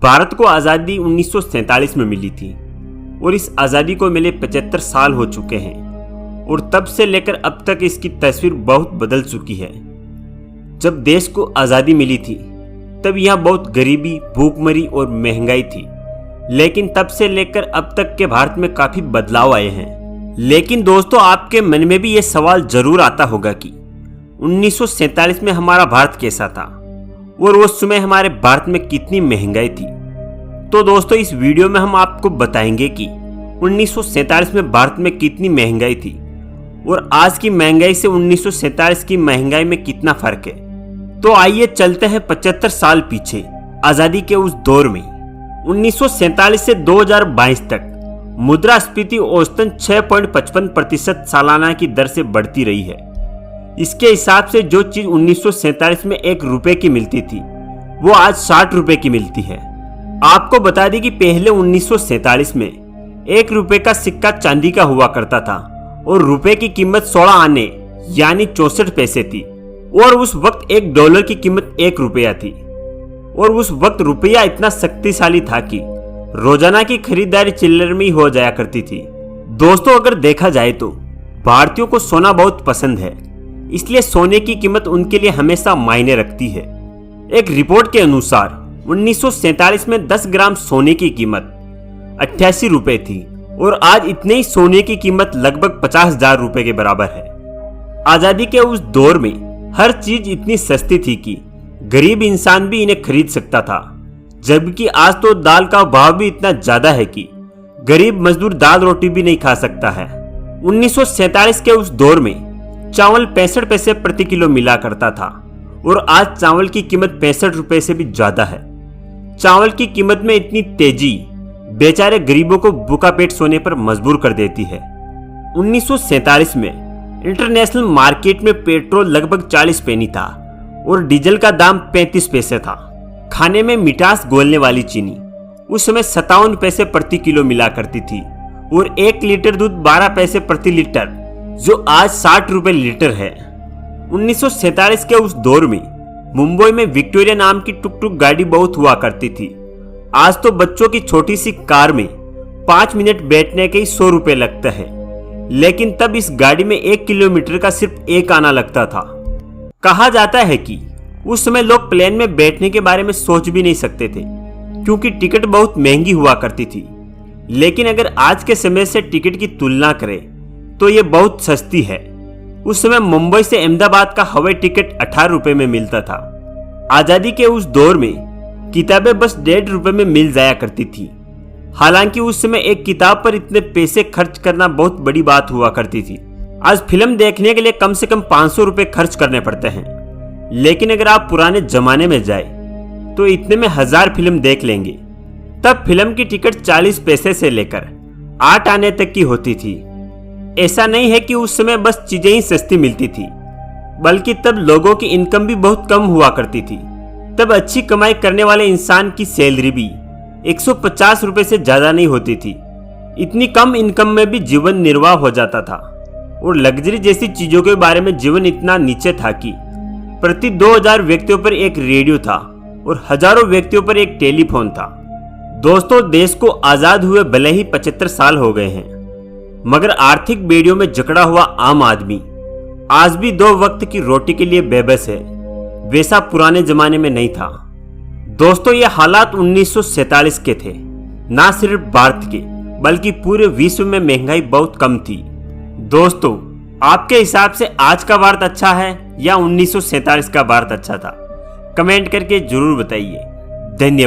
भारत को आज़ादी 1947 में मिली थी और इस आज़ादी को मिले 75 साल हो चुके हैं और तब से लेकर अब तक इसकी तस्वीर बहुत बदल चुकी है। जब देश को आज़ादी मिली थी तब यहाँ बहुत गरीबी, भूखमरी और महंगाई थी, लेकिन तब से लेकर अब तक के भारत में काफ़ी बदलाव आए हैं। लेकिन दोस्तों, आपके मन में भी ये सवाल जरूर आता होगा कि 1947 में हमारा भारत कैसा था और उस समय हमारे भारत में कितनी महंगाई थी। तो दोस्तों, इस वीडियो में हम आपको बताएंगे कि 1947 में भारत में कितनी महंगाई थी और आज की महंगाई से 1947 की महंगाई में कितना फर्क है। तो आइए चलते हैं 75 साल पीछे, आजादी के उस दौर में। 1947 से 2022 तक मुद्रास्फीति औसतन 6.55% सालाना की दर से बढ़ती रही है। इसके हिसाब से जो चीज 1947 में 1 रुपए की मिलती थी वो आज 60 रुपए की मिलती है। आपको बता दें कि पहले 1947 में 1 रुपए का सिक्का चांदी का हुआ करता था और रुपए की कीमत 16 आने यानी 64 पैसे थी और उस वक्त $1 की कीमत 1 रुपया थी। और उस वक्त रुपया इतना शक्तिशाली था कि रोजाना की खरीदारी चिल्लर में ही हो जाया करती थी। दोस्तों, अगर देखा जाए तो भारतीयों को सोना बहुत पसंद है, इसलिए सोने की कीमत उनके लिए हमेशा मायने रखती है। एक रिपोर्ट के अनुसार 1947 में 10 ग्राम सोने की कीमत 88 रुपए थी और आज इतने ही सोने की कीमत लगभग 50,000 रुपए के बराबर है। आजादी के उस दौर में हर चीज इतनी सस्ती थी कि गरीब इंसान भी इन्हें खरीद सकता था, जबकि आज तो दाल का भाव भी इतना ज्यादा है कि गरीब मजदूर दाल रोटी भी नहीं खा सकता है। 1947 के उस दौर में चावल 65 पैसे प्रति किलो मिला करता था और आज चावल की कीमत 65 रुपए से भी ज्यादा है। चावल की कीमत में इतनी तेजी बेचारे गरीबों को भूखा पेट सोने पर मजबूर कर देती है। 1947 में इंटरनेशनल मार्केट में पेट्रोल लगभग 40 पैनी था और डीजल का दाम 35 पैसे था। खाने में मिठास घोलने वाली चीनी उस समय 57 पैसे प्रति किलो मिला करती थी और 1 लीटर दूध 12 पैसे प्रति लीटर, जो आज 60 रुपए लीटर है। 1947 के उस दौर में मुंबई में विक्टोरिया नाम की टुक टुक गाड़ी बहुत हुआ करती थी। आज तो बच्चों की छोटी सी कार में 5 मिनट बैठने के ही 100 रुपए लगता है, लेकिन तब इस गाड़ी में 1 किलोमीटर का सिर्फ 1 आना लगता था। कहा जाता है कि उस समय लोग प्लेन में बैठने के बारे में सोच भी नहीं सकते थे क्योंकि टिकट बहुत महंगी हुआ करती थी। लेकिन अगर आज के समय से टिकट की तुलना करें तो ये बहुत सस्ती है। उस समय मुंबई से अहमदाबाद का हवाई टिकट 18 रुपए में मिलता था। आजादी के उस दौर में किताबें बस 1.5 रुपए में मिल जाया करती थी। हालांकि उस समय एक किताब पर इतने पैसे खर्च करना बहुत बड़ी बात हुआ करती थी। आज फिल्म देखने के लिए कम से कम 500 रुपए खर्च करने पड़ते हैं, लेकिन अगर आप पुराने जमाने में जाए तो इतने में 1000 फिल्म देख लेंगे। तब फिल्म की टिकट 40 पैसे से लेकर 8 आने तक की होती थी। ऐसा नहीं है कि उस समय बस चीजें ही सस्ती मिलती थी, बल्कि तब लोगों की इनकम भी बहुत कम हुआ करती थी। तब अच्छी कमाई करने वाले इंसान की सैलरी भी 150 रुपए से ज्यादा नहीं होती थी। इतनी कम इनकम में भी जीवन निर्वाह हो जाता था और लग्जरी जैसी चीजों के बारे में जीवन इतना नीचे था कि प्रति 2000 व्यक्तियों पर एक रेडियो था और हजारों व्यक्तियों पर एक टेलीफोन था। दोस्तों, देश को आजाद हुए भले ही 75 साल हो गए हैं, मगर आर्थिक बेड़ियों में जकड़ा हुआ आम आदमी आज भी 2 वक्त की रोटी के लिए बेबस है। वैसा पुराने जमाने में नहीं था। दोस्तों, ये हालात 1947 के थे। ना सिर्फ भारत के बल्कि पूरे विश्व में महंगाई बहुत कम थी। दोस्तों, आपके हिसाब से आज का भारत अच्छा है या 1947 का भारत अच्छा था? कमेंट करके जरूर बताइए। धन्यवाद।